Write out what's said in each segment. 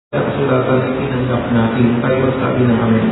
Sa kasulatan ay tinanggap natin, tayo magsabi ng amen.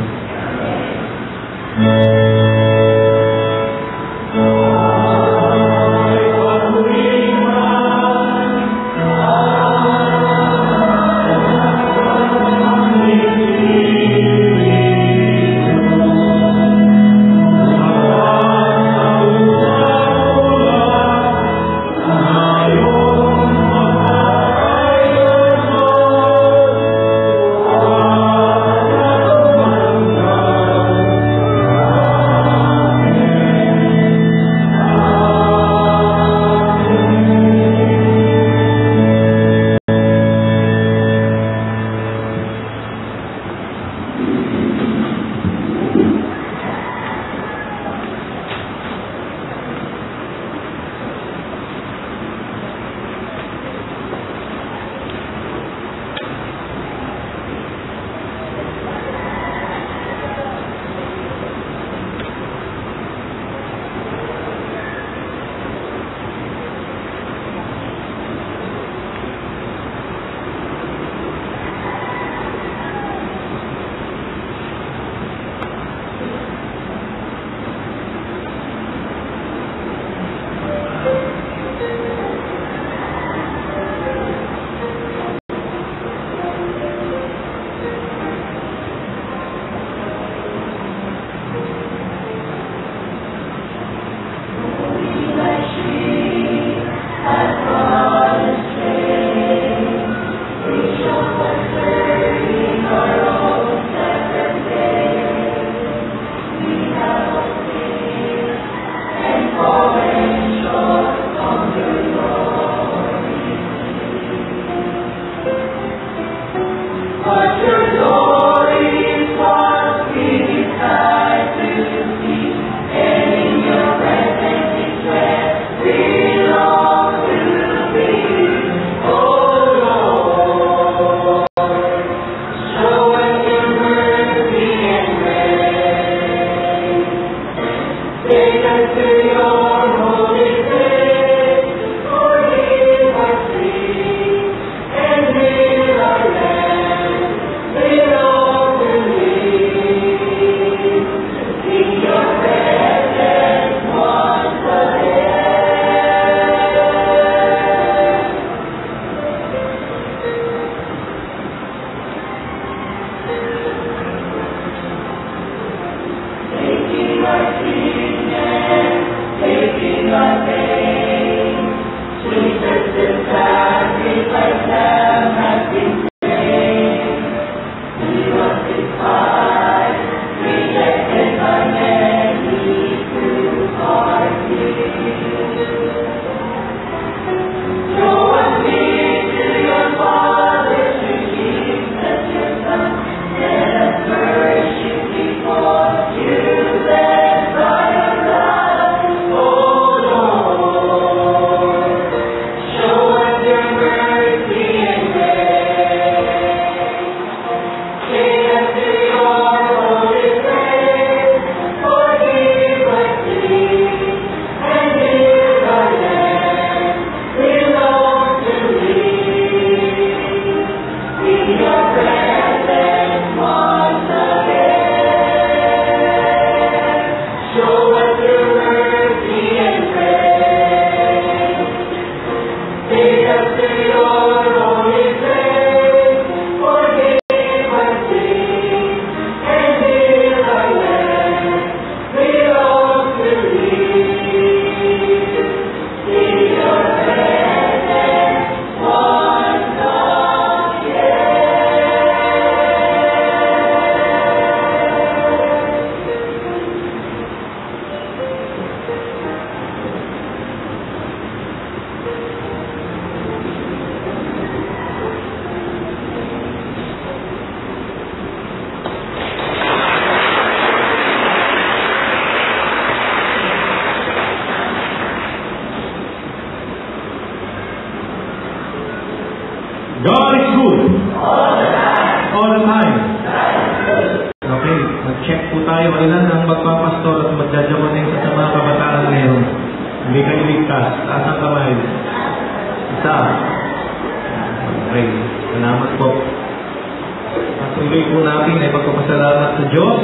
Tuloy po natin ay pagpapasalamat sa Diyos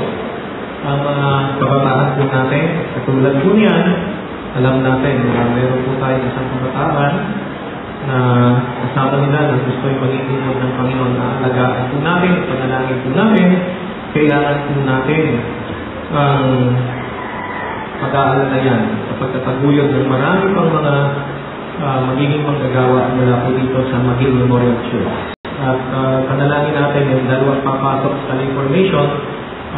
ang mga kabataan po natin. Katulad po niyan, alam natin na meron po tayo isang kabataan na kasama nila na gusto yung magiging ng Panginoon na alagaan po natin, panalangin po natin, kailangan po natin ang pag-aalala yan sa pagtataguyod ng marami pang mga magiging manggagawa mula po dito sa Magil Memorial Church. At panalangin natin yung dalawang papasok sa information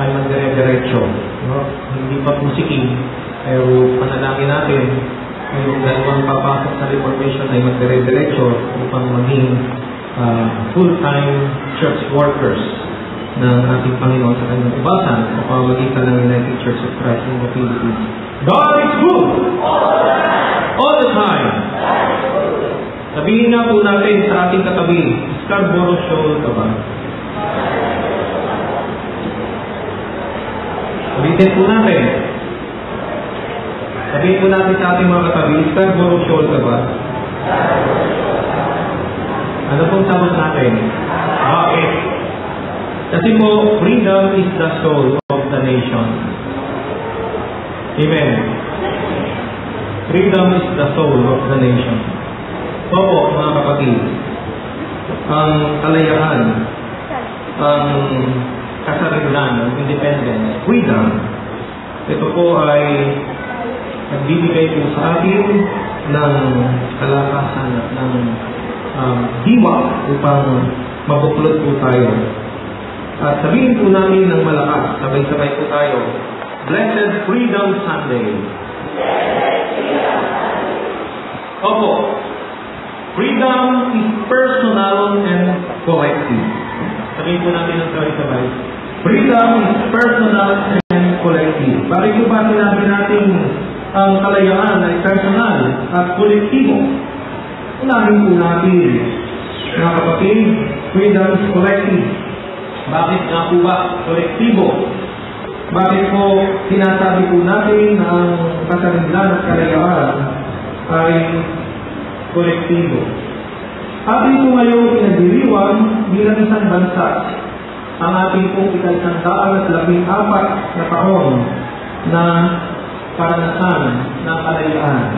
ay magdire-diretso. No? Hindi pa po siking, pero panalangin natin yung dalawang papasok sa information ay magdire-diretso upang maging full-time church workers ng ating Panginoon sa kanyang ibasan o pamamagitan ng United Church of Christ in the Philippines. God is good! All the time! Sabihin nga po natin sa ating katabi, Scarborough Shoal ka ba? Sabihin po natin. Sabihin po natin sa ating mga katabi, Scarborough Shoal ka ba? Ano pong sagot natin? Bakit? Kasi po, freedom is the soul of the nation. Amen. Freedom is the soul of the nation. Opo, mga kapatid, ang kalayaan, ang kasarilan, ang independence, freedom, ito po ay nagbibigay po sa atin ng kalakasan at ng diwa upang mabuklod po tayo. At sabihin po namin ng malakas, sabay-sabay po tayo, Blessed Freedom Sunday. Opo, freedom is personal and collective. Sabihin po natin ng sabay-sabay, freedom is personal and collective. Bakit po ba sinabi natin ang kalayaan ay personal at kolektibo? Unahin po natin, mga kapatid, freedom is collective. Bakit nga po ba kolektibo? Bakit po sinasabi po natin na ang kasarinlan at kalayaan ay kolektibo? Atin po ngayong pinagdiriwang bilang isang bansa ang ating pong 114 na taon na karanasan ng kalayaan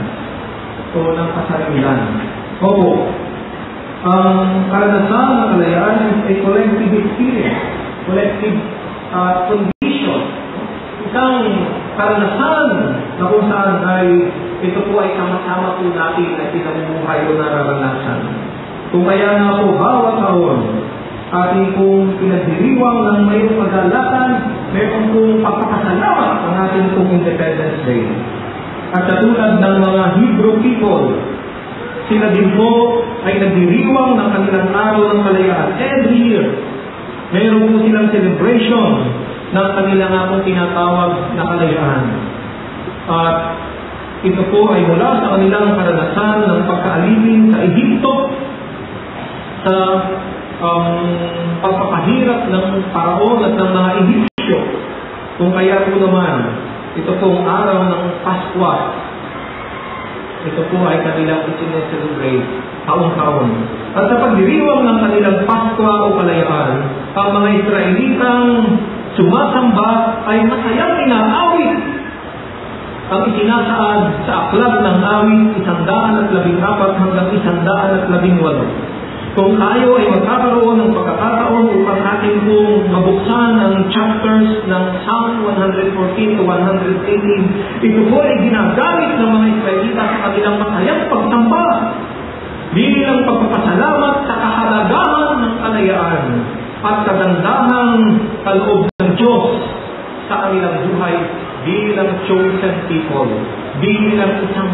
o ng kasarinlan. Opo, ang karanasan ng kalayaan ay collective experience, collective condition. Isang karanasan na kung saan ay ito po ay sama-sama po natin na pinamumuhay o nararanasan. Kung kaya nga po bawat taon ating pong pinagdiriwang ng mayroong paglalatan, mayroong pong pagpapasalamat ang ating pong Independence Day. At katulad ng mga Hebrew people, sila din po ay nagdiriwang ng kanilang araw ng kalayaan. Every year, mayroon po silang celebration ng kanilang akong tinatawag na kalayaan. At ito po ay mula sa kanilang karanasan ng pagkaalipin sa Ehipto, sa pagpapahirap ng paraon at ng mga Ehipsyo. Kung kaya po naman, ito pong araw ng Paskwa, ito po ay kanilang isinecelebrate taon-taon. At sa pagdiriwang ng kanilang Paskwa o kalayaan, ang mga Israelitang sumasamba ay masayang inaawit ang isinasaad sa aklat ng awit 114 hanggang 118. Kung tayo ay magkakaroon ng pagkakataon upang ating pong mabuksan ang chapters ng Psalm 114 to 118, ito po ay ginagamit ng mga Israelita sa kanilang masayang pagsamba bilang pagpapasalamat sa kahalagahan ng kalayaan at kagandahang kaloob ng Diyos sa kanilang buhay bilang chosen people, bilang isang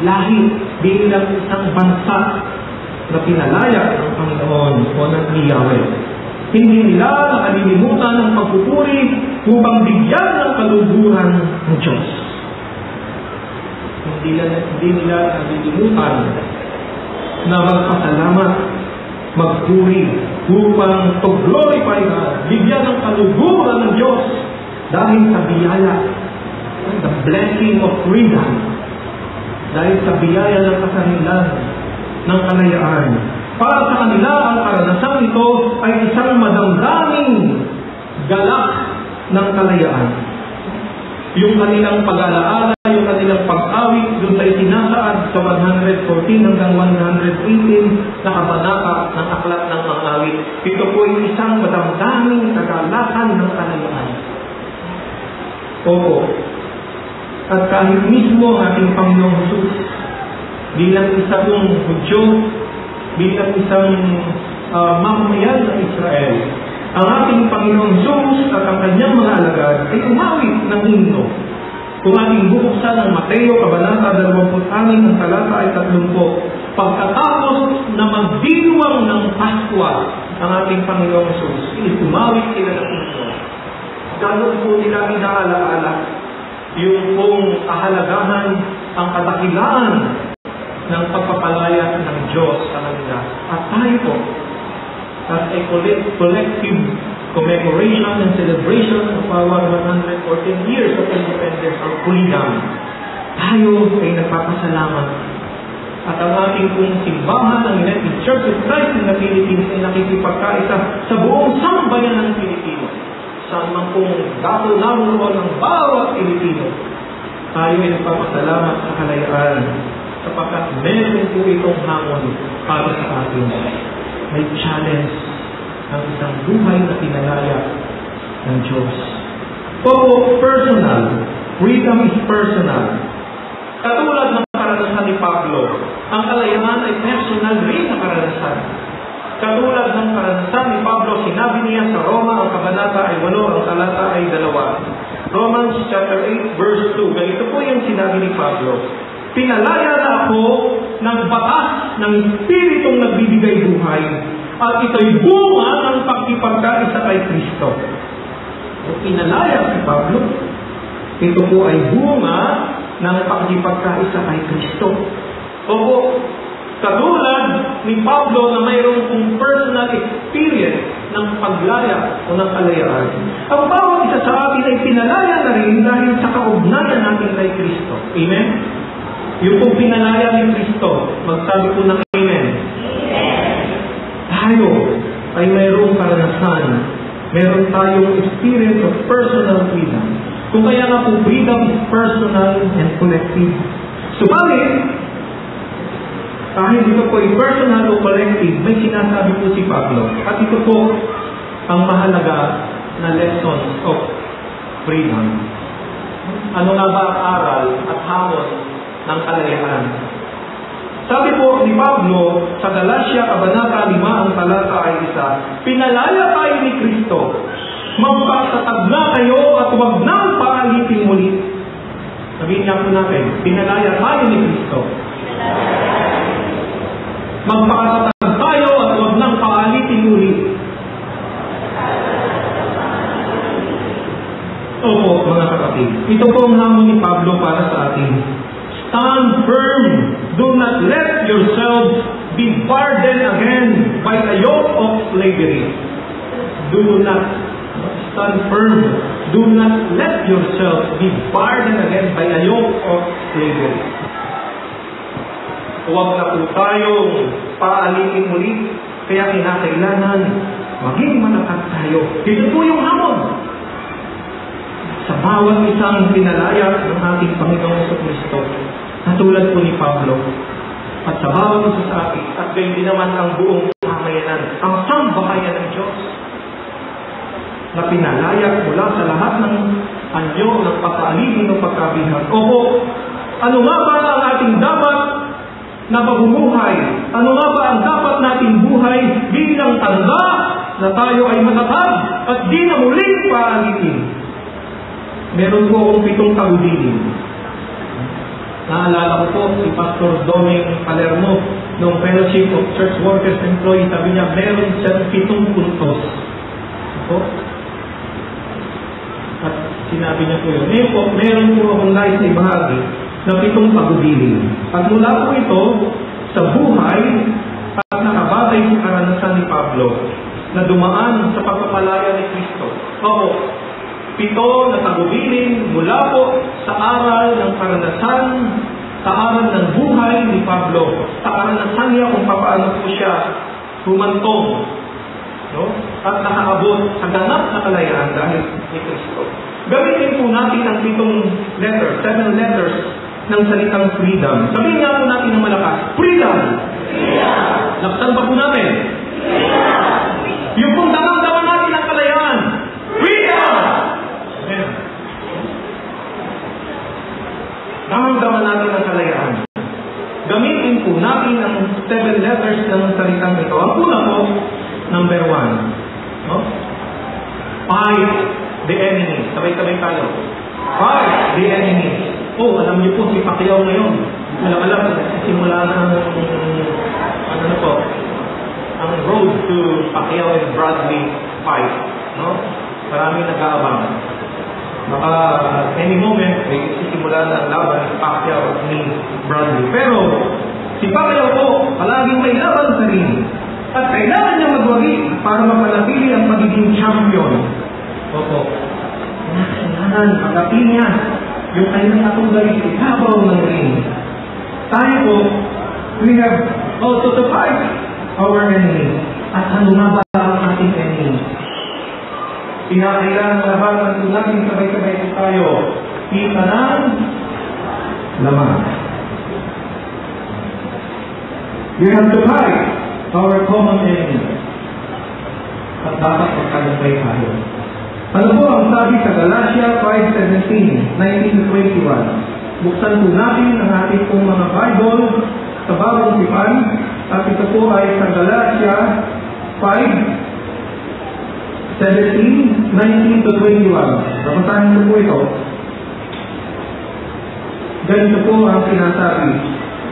lahi, bilang isang bansa na pinalaya ng Panginoon o ng Yahweh. Hindi nila nakalilimutan ng pagpupuri upang bigyan ng kaluguran ng Diyos. Hindi nila nakalilimutan na magpasalamat, magpuri upang to-glorify God, bigyan ng kaluguran ng Diyos dahil sa biyaya, the blessing of freedom, dahil sa biyaya ng kasarinlan, ng kalayaan. Para sa kanila, ang karanasan ito ay isang madamdaming galak ng kalayaan. Yung kanilang pag-alaala, yung kanilang pag-awit, doon sa itinasaad sa 114 hanggang 118 na kabanata ng aklat ng mga awit. Ito po ay isang madamdaming kagalakan ng kalayaan. Opo. At kahit mismo ang ating Panginoong Jesus, bilang isang Hudyo, bilang isang mamamayan ng Israel, ang ating Panginoong Jesus at ang kanyang mga alagad ay umawit ng himno. Kung ating bubuksan ng Mateo, Kabanata 26, ang talata ay 30, pagkatapos na magdiwang ng Paskwa ang ating Panginoong Jesus, umawit sila ng himno. Ganun po nila inaalaala yung pong kahalagahan, ang kadakilaan ng pagpapalaya ng Diyos sa kanila. At tayo po, as a collective commemoration and celebration of our 114 years of independence or freedom, tayo ay nagpapasalamat. At ang ating pong simbahan ng United Church of Christ in the Philippines ay nakikipagkaisa sa buong sambayan ng Pilipino. Saan man pong dato naroon ng bawat Pilipino, tayo ay nagpapasalamat sa kalayaan sapagkat meron po itong hamon para sa atin. May challenge ang isang buhay na pinalaya ng Diyos. O personal. Freedom is personal. Katulad ng karanasan ni Pablo, ang kalayaan ay personal rin na karanasan. Katulad ng karanasan ni Pablo, sinabi niya sa Roma, ang kabanata ay 8, ang talata ay 2. Romans chapter 8, verse 2. Ganito po yung sinabi ni Pablo. Pinalaya na ako ng batas ng Espiritong nagbibigay buhay at ito'y bunga ng pagkipagkaisa kay Kristo. O pinalaya si Pablo, ito po ay bunga ng pagkipagkaisa kay Kristo. O katulad ni Pablo na mayroong kong personal experience ng paglaya o ng kalayaan, ang bawat isa sa atin ay pinalaya na rin dahil sa kaugnayan natin kay Kristo. Amen? Yung pong pinalaya ni Kristo, magsabi po ng Amen. Tayo ay mayroong karanasan, mayroon tayong experience of personal freedom. Kung kaya nga po, freedom is personal and collective. Subalit, kahit ito po ay personal o collective, may sinasabi po si Pablo. At ito po ang mahalaga na lessons of freedom. Ano nga ba ang aral at hamon ng kalayaan? Sabi po ni Pablo sa Galatia, Kabanata 5, ang talata ay 1, pinalaya tayo ni Kristo, magpakatatag na kayo at huwag nang paalitin muli. Sabihin niya po natin, pinalaya tayo ni Kristo. Magpakatatag tayo at huwag nang paalitin muli. Opo, mga kapatid. Ito po ang hamon ni Pablo para sa atin. Stand firm. Do not let yourselves be burdened again by the yoke of slavery. Do not stand firm. Do not let yourselves be burdened again by the yoke of slavery. Huwag na po tayong paalitin muli. Kaya kinakailangan maging matapat tayo. Ito po yung hamon sa bawat isang pinalaya ng ating Panginoong Kristo, katulad po ni Pablo, at sa bawat isa sa atin, at gayon din naman ang buong pamayanan, ang sambahayan ng Diyos, na pinalaya mula sa lahat ng anyo ng pag-aalipin o pagkabihan. Opo, ano nga ba ang ating dapat na pagbubuhay? Ano nga ba ang dapat nating buhay bilang tanda na tayo ay matatag at di na muling paalipin? Meron po akong 7 tagudilin. Naalala ko po si Pastor Doming Palermo ng Fellowship of Church Workers Employees. Sabi niya, meron siyang 7 puntos. Ako? At sinabi niya po yun. Meron po akong nais na ibahagi na 7 tagudilin. At mula po ito sa buhay at nakabatay sa karanasan ni Pablo na dumaan sa pagpapalaya ni Kristo. Ako, 7 na tagubilin mula po sa aral ng karanasan, sa aral ng buhay ni Pablo, sa karanasan niya kung paano po siya humantong, no? at nakaabot sa ganap na kalayaan dahil ni Kristo. Gamitin po natin ang 7 letters ng salitang freedom. Sabihin nga po natin ng malakas, freedom! Freedom! Laksan pa po natin. Freedom! Yung pong damang-daman natin ang kalayaan. Freedom! Amen. Damang-daman natin ang kalayaan. Gamitin po natin ang 7 letters ng salitang ito. Ang una po, number 1. No? Fight the enemy. Sabay-sabay tayo. Fight the enemy. Oh, alam niyo po, si Pacquiao ngayon. Alam, simula na ang road to Pacquiao and Bradley fight. No? Maraming nag-aabang. Baka any moment, may sisimula na ang laban ni Pacquiao at ni Bradley. Pero, si Pacquiao po, palaging may laban sa ring. At kailangan niya magwagi para mapanatili ang pagiging champion. Opo. Kailangan magapin niya yung kanyang natunggali sa ibabaw ng ring. Tayo po, we have also to fight our enemy. At ano nga ba ang ating enemy? Kailangan labanan po natin sabay-sabay po tayo. Kita ng laman. We have to fight our common enemy. At dapat magkagumpay tayo. Ano po ang sabi sa Galatia 5:17, 19-21? Buksan po natin ang ating pong mga Bible sa bagong tipan. At ito po ay sa Galatia 5:17, 19-21. Babasahin ko po ito. Ganito po ang sinasabi.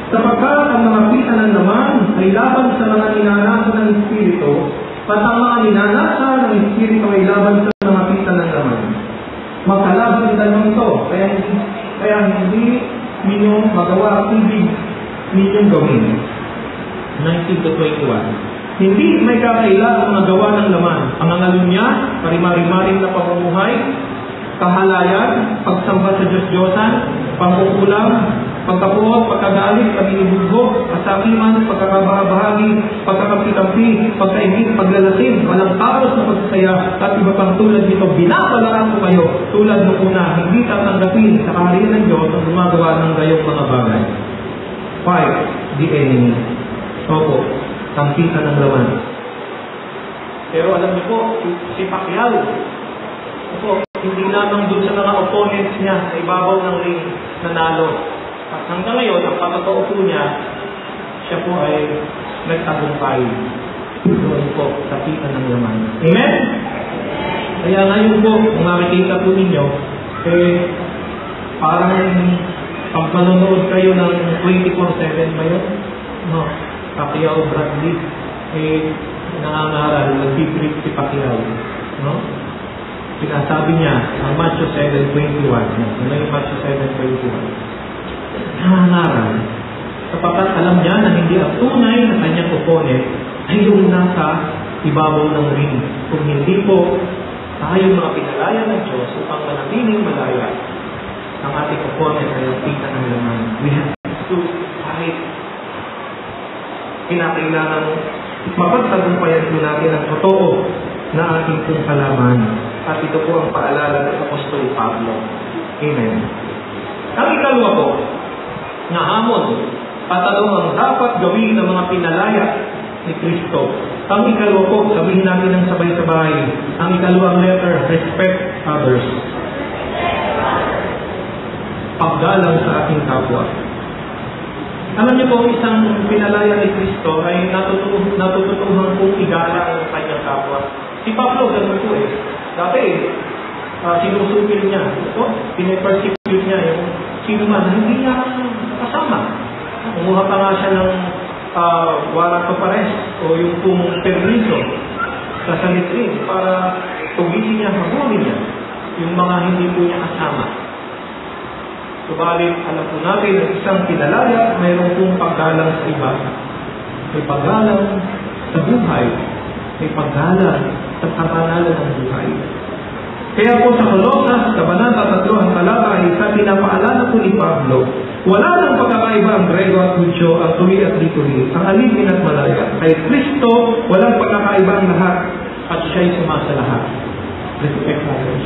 Sapagkat ang mga pita ng laman ay laban sa mga ninanasa ng Espiritu, at ang mga ninanasa ng Espiritu ay laban sa mga pita ng laman. Magkalaban din dalawang ito, kaya hindi ninyo magawa ang ibig ninyong gawin. 19-21. Hindi may kakailangang magawa ng laman. Ang angalunya, parimari-maring na pamumuhay, kahalayan, pagsamba sa Diyos-Diyosan, pangkukulam, pagkapuot, pagkagalit, paginibugbog, kasakiman, pagkakabahabahagi, pagkakampi-kampi, pagkaibig, paglalasin, walang taos na pagsasaya, at iba pang tulad nito. Binabalaan ko kayo, tulad ng una, hindi tatanggapin sa kaharian ng Diyos ang gumagawa ng gayong mga bagay. Fight the enemy. Opo, kampitan ng laman. Pero alam niyo po, si Pacquiao, opo, hindi lamang doon sa mga opponents niya sa ibabaw ng ring nanalo. At hanggang ngayon, ang patotoo po niya, siya po ay nagtagumpay. Doon po, kapitan ng laman. Amen? Kaya ngayon po, kung makikita po ninyo, parang pag manonood kayo ng 24/7 ba yun? No. Pacquiao Bradley, nangangaral, nag-brief si Pacquiao. No? Sinasabi niya, ang Matthew 7:21. Ano yung Matthew 7:21? Nangangaral. Sapagkat alam niya na hindi ang tunay na kanyang opponent ay yung nasa ibabaw ng ring. Kung hindi po, tayo mga pinalaya ng Diyos upang manatiling malaya. Ang ating opponent ay ang pita ng laman. We have to fight. Kinakailangan mapagtagumpayan po natin ang totoo na ating pong kalaman. At ito po ang paalala ng Apostol Pablo. Amen. Ang ikalawa po, na hamon, patanong ang dapat gawin ng mga pinalaya ni Kristo. Ang ikalawa po, sabihin natin ng sabay-sabay, ang ikalawang letter, respect others. Paggalang sa ating kapwa. Alam niyo po, isang pinalaya ni Kristo ay natututuhan kong igalang ang kanyang kapwa. Si Pablo, ganun po Dati, sinusupil niya. Pinipersecute niya yung sino man, hindi niya kasama. Kumuha pa nga siya ng warrant of arrest o yung pong permiso sa salitrin para tugisin niya, mahuli niya yung mga hindi po niya kasama. Subalit, alam po natin na isang pinalaya, mayroon pong paggalang sa iba. May paggalang sa buhay. May paggalang sa kapanalan ng buhay. Kaya po sa Colosas, Kabanata 3 ang talata ay sa pinapaalala po ni Pablo, wala nang pagkakaiba ang Grego at Hudyo, ang tuli at di-tuli, ang alipin at malaya. Kay Kristo, walang pagkakaiba ang lahat. at siya'y sumasa lahat. Respect others.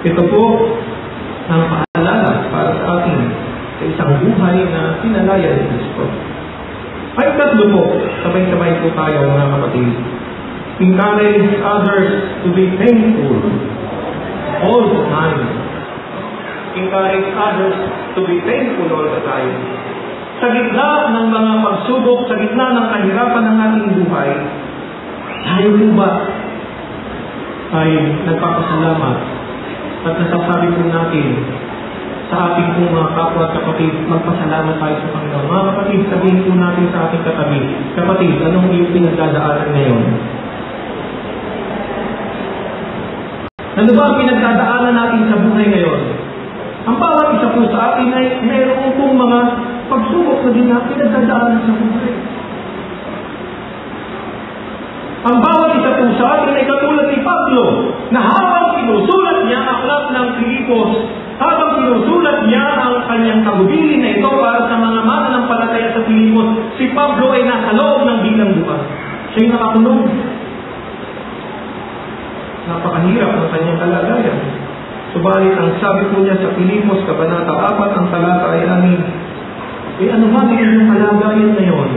Ito po ang paalala para sa atin sa isang buhay na pinalaya ni Kristo. Ay tatlo po, sabay-sabay po tayo mga kapatid. Encourage others to be thankful all the time. Encourage others to be thankful all the time. Sa gitna ng mga pagsubok, sa gitna ng kahirapan ng ating buhay, tayo po ba ay nagpapasalamat at nasasabi po natin sa ating pong mga kapwa at kapatid, magpasalamat tayo sa Panginoon. Mga kapatid, sabihin po natin sa ating katabi, kapatid, anong iyong pinagdadaanan ngayon? Ano ba ang pinagdadaanan natin sa buhay ngayon? Ang bawat isa po sa atin ay mayroon pong mga pagsubok na din na pinagdadaanan sa buhay. Ang bawat isa po sa atin ay katulad ni Pablo na habang sinusulat niya ang aklat ng Filipos, habang sinusulat niya ang kanyang tagubilin na ito para sa mga mananampalataya sa Filipos, si Pablo ay nasa loob ng bilangguan. Siya'y nakakulong. Napakahirap ng kanyang kalagayan. Subalit ang sabi po niya sa Filipos, Kabanata 4, ang talata ay 6, ano ba ang inyong kalagayan ngayon?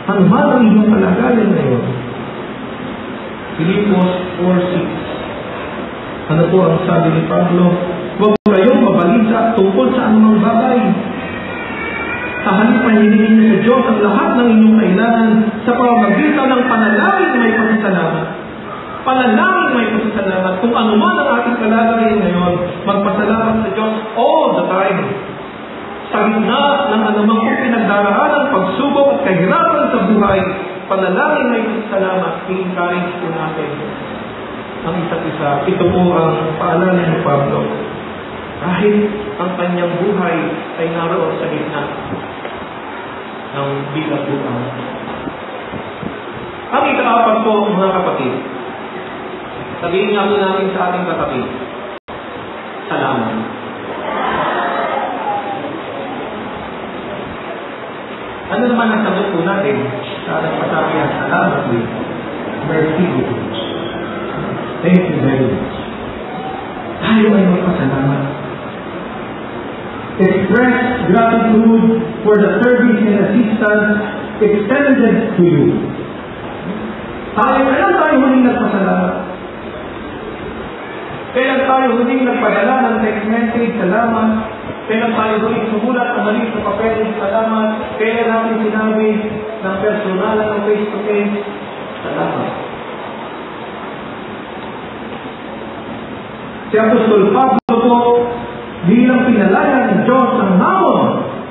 Ano ba ang inyong kalagayan ngayon? Filipos 4:6. Ano po ang sabi ni Pablo? Huwag kayong mabalisa tungkol sa anumang bagay. Sa halip panilingin niyo sa Diyos ang lahat ng inyong kailangan sa pamamagitan ng panalangin may pasasalamat. Panalangin may pasasalamat. Kung ano man ang ating kalagayan ngayon, magpasalamat sa Diyos all the time. Sa gitna ng anumang pinagdaraanan, pagsubok at kahirapan sa buhay, panalangin may pasasalamat, i-encourage po natin ang isa't isa. Ito po ang paalala ni Pablo. Kahit ang kanyang buhay ay naroon sa gitna ng bilangguan. Ang ika-4 po, mga kapatid, sabihin nga po natin sa ating katabi, salamat. Ano naman ang sagot po natin sa ating pasabihan, salamat with mercy. Thank you very much. Tayo ay magpasalamat. Express gratitude for the service and assistance extended to you. Kailan tayo huling nagpasalamat? Kailan tayo huling nagpadala ng text message, salamat? Kailan tayo huling sumulat ang mali sa papel, salamat? Kailan natin sinabi ng personal ng face-to-face, salamat? Si Apostol Pablo po, bilang pinalaya ng Diyos ang hamon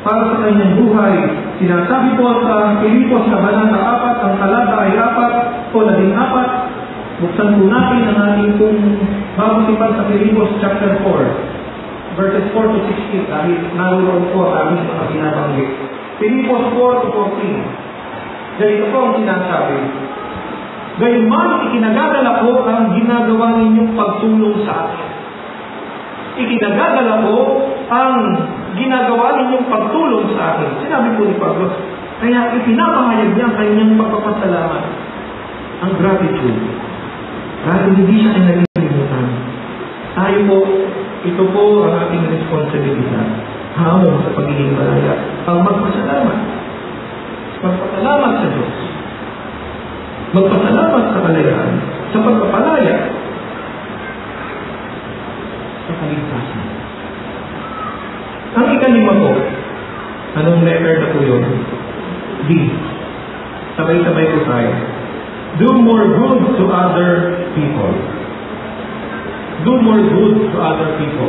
para sa kanyang buhay, sinasabi po sa Filipos Kabanata 4, ang talata ay 4 o 14. Buksan po natin ang ating pong babutipan sa Filipos chapter 4, verses 4 to 16, dahil naroon po ang aming mga binabanggit. Filipos 4 to 14. Ganito po ang sinasabi. Gayunman, ikinagagala ko ang ginagawa ninyong pagtulong sa akin. Ikinagagala ko ang ginagawa ninyong pagtulong sa akin. Sinabi po ni Pablo. Kaya ipinapahayag niya ang kanyang pagpapasalamat. Ang gratitude. Dahil hindi siya ay nalilimutan. Tayo po, ito po ang ating responsibilidad. Hamon sa pagiging malaya. Ang magpasalamat. Magpasalamat sa Diyos. Magpasalamat sa kalayaan. Sa pagpapalaya. Sa kaligtasan. Ang ikalima po, anong letter na po yun? D. Sabay-sabay po tayo. Do more good to other people. Do more good to other people.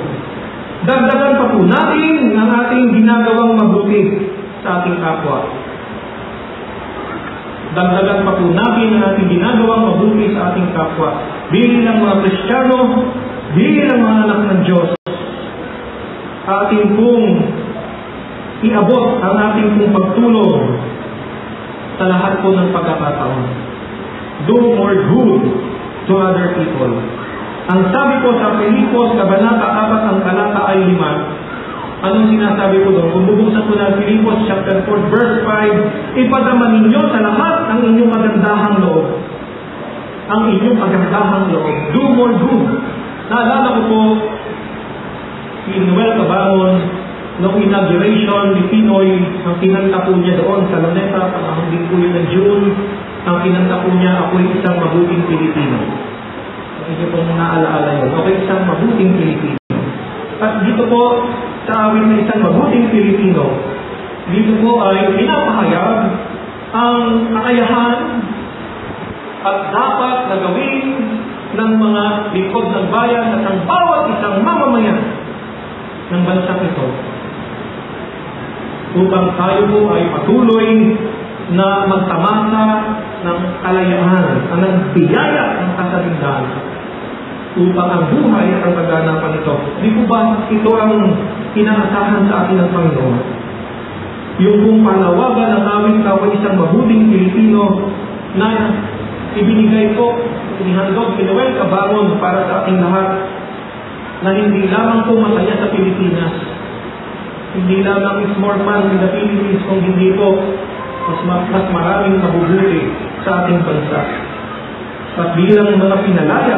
Dagdagan pa po natin ang ating ginagawang mabuti sa ating kapwa. Dagdagan pa po natin ang ating ginagawang mabuti sa ating kapwa. Bilang mga Kristiyano, bilang mga anak ng Diyos, ating pong iabot ang ating pong pagtulong sa lahat po ng pagkakataon. Do more good to other people. Ang sabi po sa Filipos, Kabanata 4, ang talata ay 5. Anong sinasabi po doon? Kung bubuksan po na Filipos chapter 4, verse 5, ipadama ninyo sa lahat ang inyong magandahang loob. ang inyong kagandahang loob. Do more good. Naalala ko po, si Noel Cabangon, noong inauguration ni Pinoy, ang kinanta po niya doon sa Luneta, ang din po yun ng June, ang kinanta po niya, ako'y isang mabuting Pilipino. Hindi po naalaala yun. Ako'y isang mabuting Pilipino. At dito po, sa awit na isang mabuting Pilipino, dito po ay pinapahayag ang kakayahan at dapat na gawin ng mga lingkod ng bayan at ang bawat isang mamamayan ng bansang ito upang tayo po ay patuloy na magtamasa ng kalayaan, ng biyaya ng kasarindahan upang ang buhay at ang kaganapan ito. Di po ba ito ang inaasahan sa atin ng Panginoon? Yung kung panawagan ng aming tao isang mabuting Pilipino na ibinigay po, inihandog, Noel Cabangon para sa ating lahat na hindi lamang po masaya sa Pilipinas, hindi lamang is more fun in the Philippines, kung hindi po mas maraming mabubuti sa ating bansa. At bilang mga pinalaya,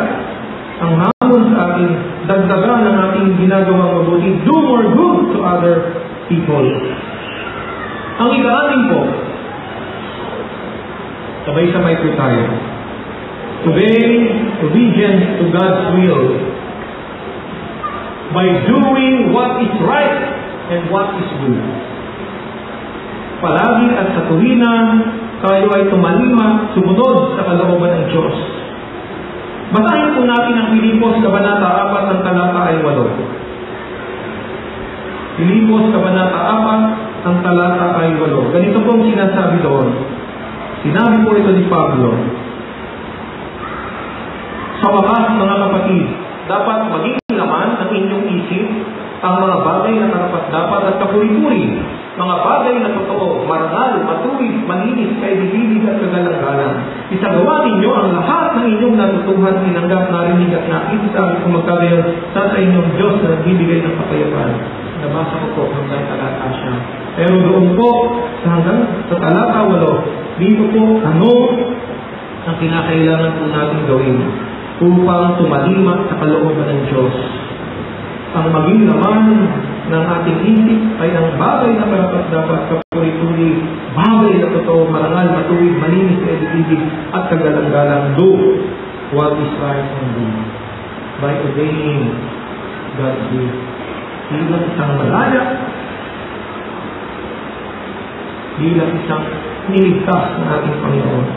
ang hamon sa ating dagdagan ng ating ginagawang mabuti, do more good to other people. Ang ika-anim po, sabay-sabay po tayo. Obedience to God's will by doing what is right and what is good. Palagi at sa tuwina, tayo ay tumalima, sumunod sa kalooban ng Diyos. Basahin po natin ang Filipos Kabanata 4 ang talata ay 8. Filipos Kabanata 4 ang talata ay 8. Ganito pong sinasabi doon. Sinabi po ito ni Pablo. Sa wakas, mga kapatid, dapat maging laman ang inyong isip ang mga bagay na karapat-dapat at kapuri-puri, mga bagay na totoo, marangal, matuwid, malinis, kaibibilig at kagalang-galang. Isagawa ninyo ang lahat ng inyong natutuhan, tinanggap, narinig at nakita sa aming kumagkagayon sa inyong Diyos na nagbibigay ng kapayapaan. Nabasa ko po hanggang talata siya. Pero doon po, hanggang sa talata 8, dito po, ano ang kinakailangan po natin gawin upang tumalima sa kalooban ng Diyos. Ang maging laman ng ating isip ay ang bagay na karapat-dapat, kapuri-puri, bagay na totoo, marangal, matuwid, malinis, kaibibilig at kagalang-galang. Do what is right and good by obeying God's will. Bilang isang malaya, bilang isang niligtas ng ating Panginoon.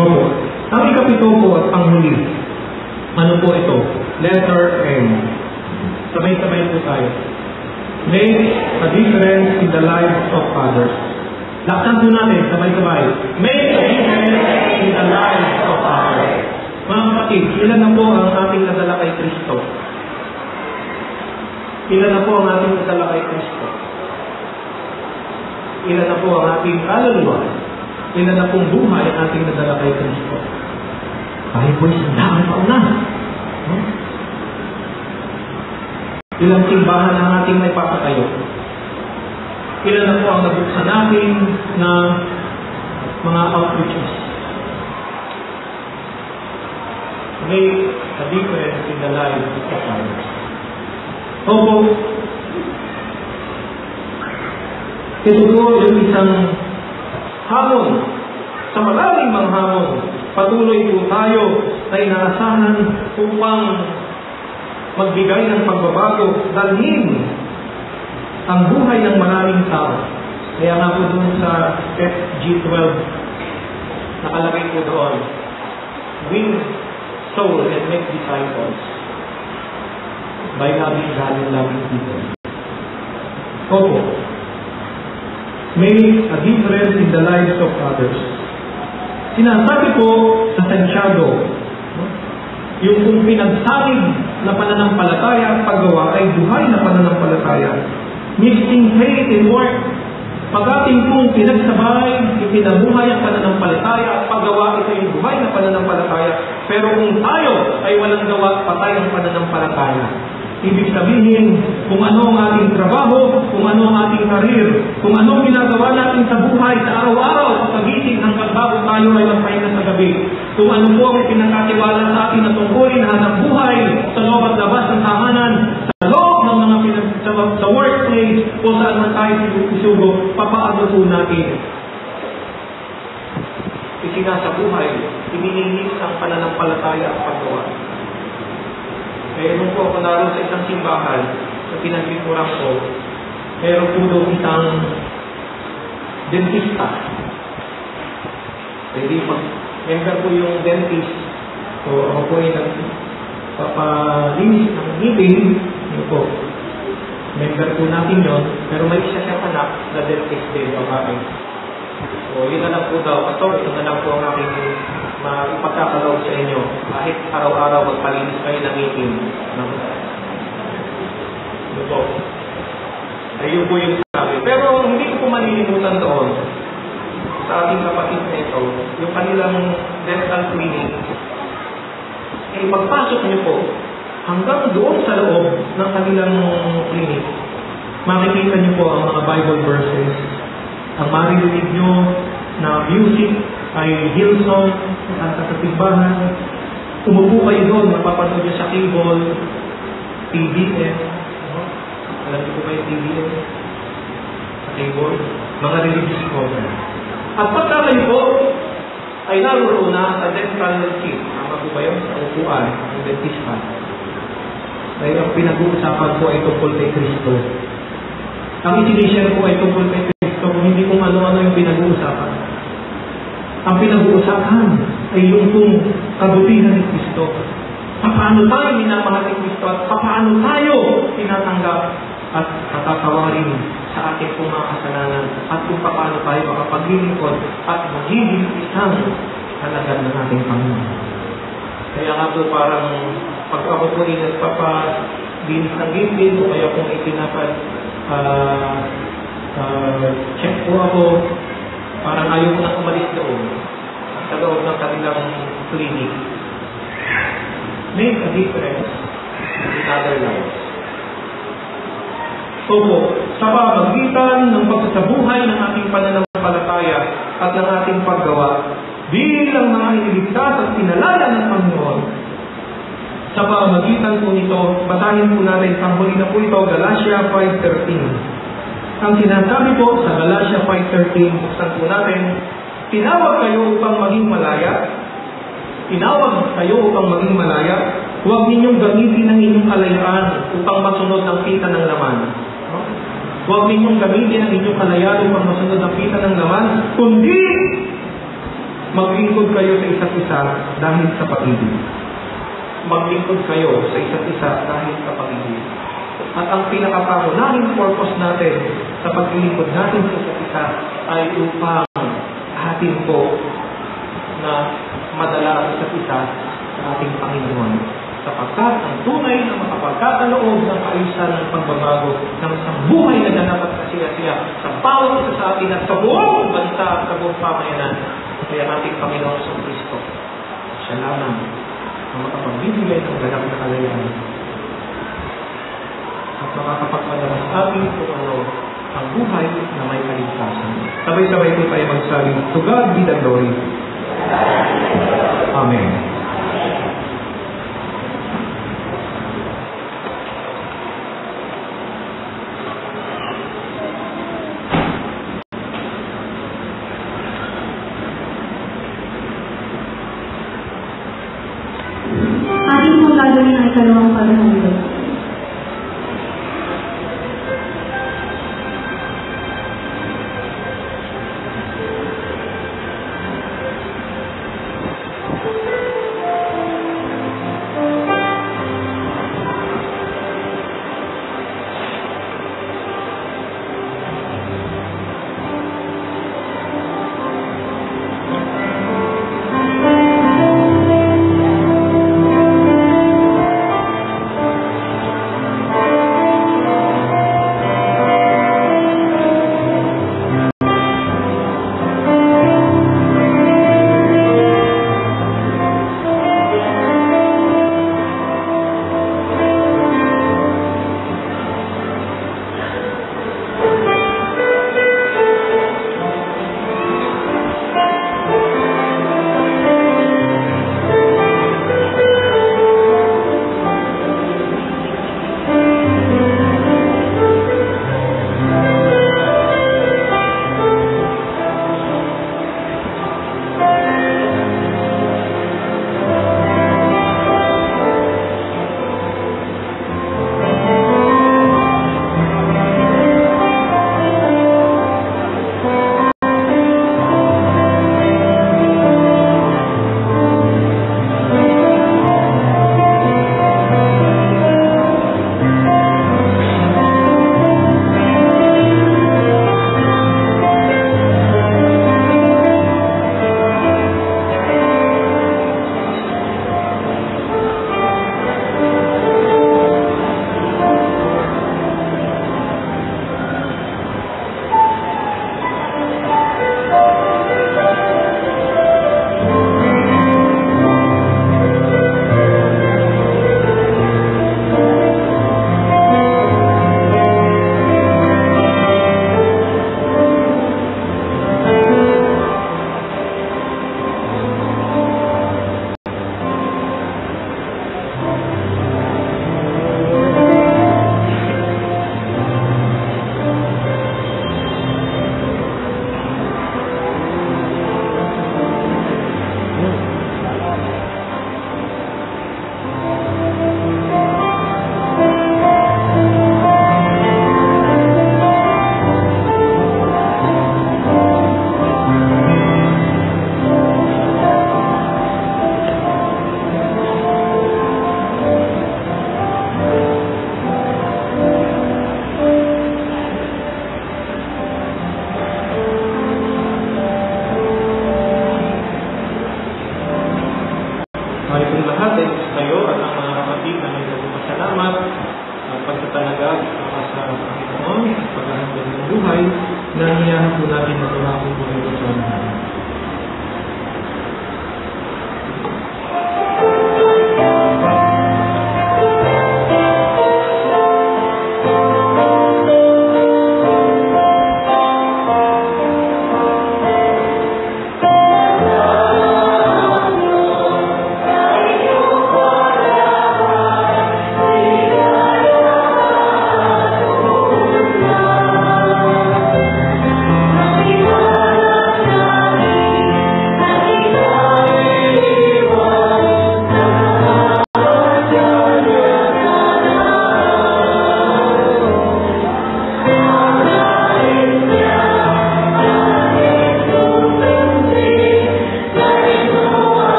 Opo. Ang ikapito po at panghuli. Ano po ito? Letter M. Sabay-sabay po tayo. Make a difference in the lives of others. Laksan po natin, sabay-sabay. Make a difference in the lives of others. Mga kapatid, ilan na po ang ating nadala kay Kristo? Ilan na po ang ating nadala kay Kristo? Ilan na po ang ating kaluluwa? Ilan na pong buhay ang ating nadala kay Kristo? Kahit po isang daan pa una. Ilang simbahan ang ating may papatayo? Ilan na po ang nabuksan natin na mga outreaches? Make a difference in the lives of others. Opo. Ito po yung isang hamon. Sa maraming mga hamon, patuloy po tayo na inaasahan upang magbigay ng pagbabago, dalhin ang buhay ng maraming tao. Kaya nga po doon sa FG12, nakalagay po doon, win soul and make disciples by loving God and loving people. Opo. Make a difference in the lives of others. Sinasabi po sa Santiago, yung kung pinagsalig na pananampalataya at paggawa ay buhay na pananampalataya. Mixing faith and work. Pag ating kung pinagsabay, ipinabuhay ang pananampalataya at paggawa, ito yung buhay na pananampalataya. Pero kung tayo ay walang gawa, patay ang pananampalataya. Ibig sabihin, kung ano ang ating trabaho, kung ano ang ating karir, kung ano ang ginagawa natin sa buhay, sa araw-araw, sa pagising hanggang bago tayo ay magpahinga sa gabi. Kung ano po ang pinakatiwala sa atin na tungkulin na hanap buhay sa loob at labas ng tahanan, sa loob ng mga sa workplace o saan man tayo isugo, papaano po natin isinasa buhay, inilingis ang pananampalataya at paggawa. Mayroon po ako naroon sa isang simbahan na pinagbikurang ko, mayroon po daw isang dentista. Pwede member po yung dentist. So, ako po ay nagpapalinis ng ngipin. Yun po. Member po natin yun. Pero may isa siyang anak na dentist din, babae. So, yun na lang po daw. Pastor, ito na lang po ang aking ipagkakaloob sa inyo. Kahit araw-araw magpalinis kayo ng ngipin. Yun po. Ayun po yung sabi. Pero hindi ko po malilimutan doon sa ating kapatid na ito, yung kanilang dental clinic, pagpasok niyo po, hanggang doon sa loob ng kanilang clinic, makikita niyo po ang mga Bible verses. Ang maririnig niyo na music ay Hillsong, at sa simbahan. Umupo kayo doon, mapapanood niyo sa cable, TBS. Alam niyo po ba yung TBS? Sa cable? Mga religious program. At pagka kayo po ay naroon na sa dental seat, tama po ba yun? Sa upuan, ang dentista. Dahil ang pinag-uusapan po ay tungkol kay Kristo. Ang isinishare po ay tungkol kay Kristo, kung hindi kung ano-ano yung pinag-uusapan. Ang pinag-uusapan ay yung kung kabutihan ni Kristo. Paano tayo minamahal ni Kristo at paano tayo tinatanggap at patatawarin sa ating pong mga kasalanan at kung paano tayo makapaglilingkod at magiging isang halagan ng ating Panginoon. Kaya nga po parang pag ako po ay nagpapalinis ng ngipin o kaya kung check po ako, parang ayaw ko na umalis doon sa loob ng kanilang clinic. Make a difference in other lives. Opo, sa pamamagitan ng pagsasabuhay ng ating pananampalataya at ng ating paggawa, bilang mga iniligtas at pinalaya ng Panginoon, sa pamamagitan po nito, basahin po natin, panghuli na po ito, Galatia 5:13. Ang sinasabi po sa Galatia 5:13, buksan po natin, tinawag kayo upang maging malaya, huwag ninyong gamitin ang inyong kalayaan upang masunod ang pita ng laman. Huwag ninyong gamitin ang inyong kalayaan upang masunod ang pita ng laman, kundi maglingkod kayo sa isa't isa dahil sa pag-ibig. Maglingkod kayo sa isa't isa dahil sa pag-ibig. At ang pinakapangunahing purpose natin sa paglilingkod natin sa isa't isa ay upang atin po na madala ang isa't isa sa ating Panginoon. Sapagkat ang tunay na makapagkakaloob ng kaayusan ng pagbabago ng isang buhay na dapat kasiya-siya sa bawat isa sa atin at sa buong bansa at sa buong pamayanan kaya ating Panginoon sa Kristo. Siya lamang ang makapagbibigay ng ganap na kalayaan at makakapagmadala sa atin kung ano ang buhay na may kaligtasan. Sabay-sabay po tayo magsabi, to God be the glory. Amen. Ating pong gagawin ang ikalawang paghahandog. lahat ay kayo at ang mga kapatid na may nagpapasalamat at pagtatalaga sa Panginoon at paghahandog ng buhay na niyahan po natin na tumako po ito sa mga.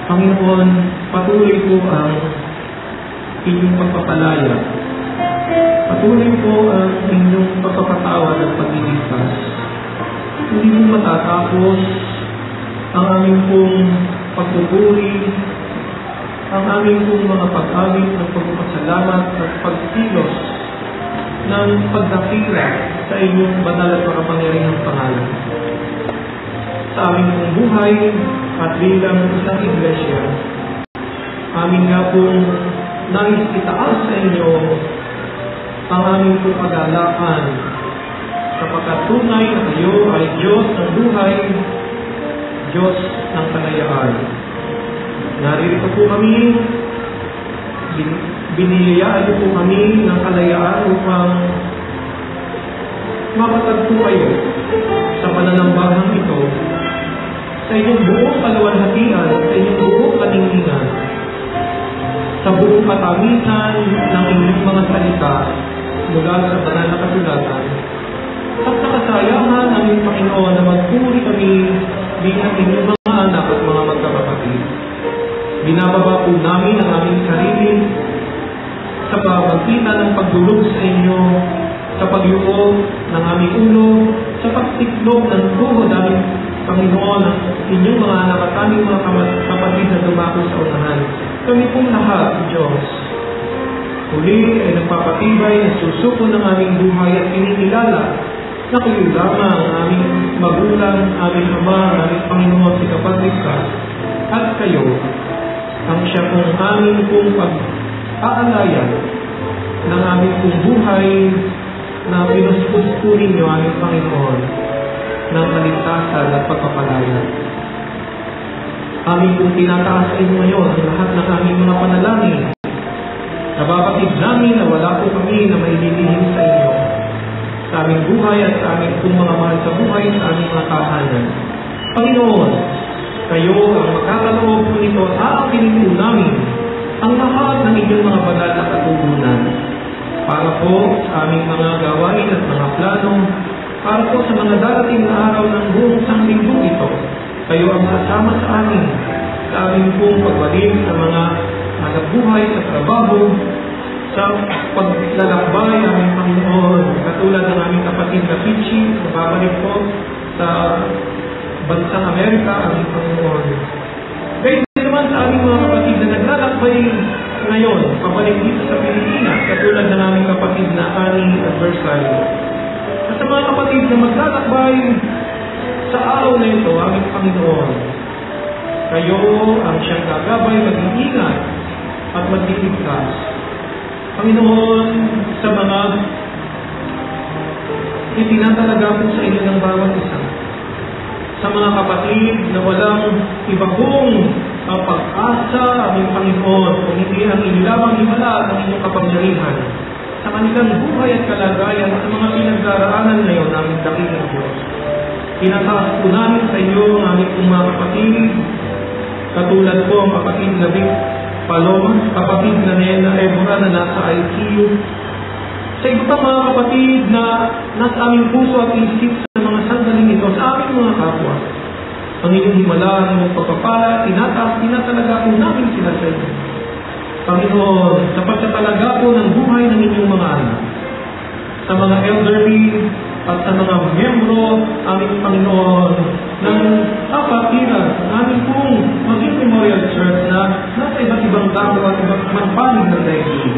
Panginoon, patuloy po ang inyong pagpapalaya. Patuloy po ang inyong pagpapatawad at pagliligtas. Hindi po matatapos ang aming pong pagpupuri, ang aming pong mga pag-awit ng pagpapasalamat at pagkilos ng pagdakila sa inyong banal at makapangyarihang pangalan. Sa aming pong buhay at bilang isang iglesia, amin nga pong nais itaas sa inyo ang aming pong pag-aalakan sapagkat tunay na kayo ay Diyos ng buhay, Diyos ng kalayaan. Naririto po kami, biniyayaan niyo po kami ng kalayaan upang mapatag po kayo sa pananambahang ito sa inyong buong kaluwalhatian, sa inyong buong kaninginan, sa buong katamisan ng inyong mga salita mula sa banal na kasulatan. At nakasayangan aming Panginoon na magpuri kami bilang inyong mga anak at mga magkakapatid. Binababa po namin ang aming sarili sa pamamagitan ng pagdulog sa inyo, sa pagyuko ng aming ulo, sa pagtiklog ng tuhod aming Panginoon, ang inyong mga anak at aming mga kapatid na dumako sa unahan. Kami pong lahat, Diyos, huli ay nagpapatibay, nagsusuko ng aming buhay at kinikilala na kayo lamang, aming magulang, aming Ama, aming Panginoon, si Kapatligtas, at kayo, ang siya kong aming kong pag-aalayan ng aming kong buhay na pinuspus ninyo, aming Panginoon, ng kaligtasan at pagpapalaya. Aming kong tinataas sa inyo ngayon ang lahat ng aming mga panalangin. Nababatid namin na wala po kami na maililihim sa inyo, sa aming buhay at sa aming kong mga mahal sa buhay, sa aming mga tahanan. Panginoon, kayo ang magkakaloob po nito at aakinin po namin ang lahat ng inyong mga banal na katugunan para po sa aming mga gawain at mga plano, para po sa mga darating na araw ng buong sanglinggo ito. Kayo ang kasama sa amin, sa aming pong pagbalik sa mga nagbuhay sa trabaho, sa paglalakbay, aming Panginoon, katulad ng aming kapatid na Pichi, na babalik po sa bansang Amerika, aming Panginoon. Kaya naman sa aming mga kapatid na naglalakbay ngayon, pabalik dito sa Pilipinas, katulad ng aming kapatid na Annie at Versailles. At sa mga kapatid na maglalakbay sa araw na ito, aming Panginoon, kayo ang siyang gagabay, mag-iingat at magdiligtas. Panginoon, sa mga itinatalaga po sa inyo ng bawat isa, sa mga kapatid na walang iba pong pag-asa, aming Panginoon, kung hindi ang inilamang himala ng inyong kapangyarihan, sa kanilang buhay at kalagayan at sa mga pinagdaraanan ngayon aming dakilang Diyos. Tinataas po namin sa inyo ang aming mga kapatid, katulad po ang kapatid na Vic Paloma, kapatid na Nena Ebora na nasa ICU, sa iba pang mga kapatid na nasa aming puso at isip sa mga sandaling ito, sa aming mga kapwa. Ang inyong himala, ang inyong pagpapala, tinatalaga po namin sila sa inyo. Panginoon, sa pagtatalaga po ng buhay ng inyong mga anak, sa mga elderly at sa mga miyembro, aming Panginoon, ng kapatiran, namin pong maging Memorial Church na nasa iba't ibang dako at iba't ibang panig ng daigdig.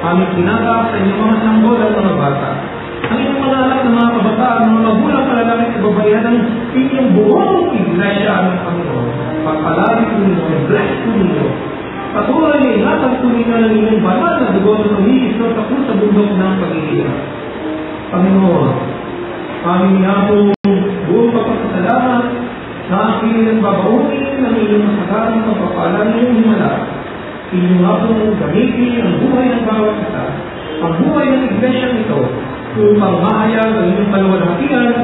Aming tinataas sa inyong mga sanggol at mga bata. Ang inyong mga anak ng mga kabataan, mga magulang kalalaki at babayan ng inyong buong iglesia, aming Panginoon. Pagpalari po ninyo, bless po ninyo. Patuloy na ingatan po ninyo ng inyong banal na dugo na umiisot ako sa bundok ng pag-iiyak. Panginoon, aming nabong buong pagpapasalamat na aking babaunin ng inyong masagarang pagpapala ng inyong himala. Inyong nabong gamitin ang buhay ng bawat isa, ang buhay ng iglesia nito, upang mahayag ang inyong kaluwalhatian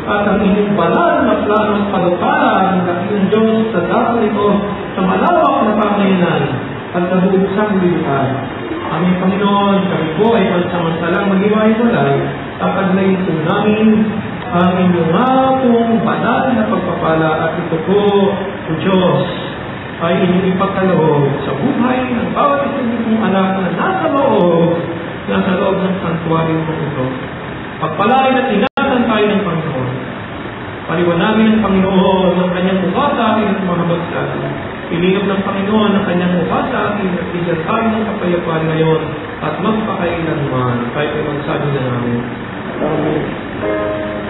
at ang inyong banal na plano at palukala ng dakilang Diyos sa dako nito sa malawak na pamayanan at sa buong sanglibutan. Aming Panginoon, kami po ay pansamantalang mag-iwa-iwalay at paglayin po namin ang inyong pong banal na pagpapala at ito po, o Diyos, ay inyong ipagkaloob sa buhay ng bawat isang inyong anak na nasa loob ng santuario po ito. Pagpalain at ingatan tayo ng Panginoon. Paliwanagin ng Panginoon ang kanyang mukha sa akin at mahabag sa atin. Pilingap ng Panginoon ang kanyang mukha sa akin at bigyan tayo ng kapayapaan ngayon at magpakailanman. Tayo ay magsabi na namin. Amen.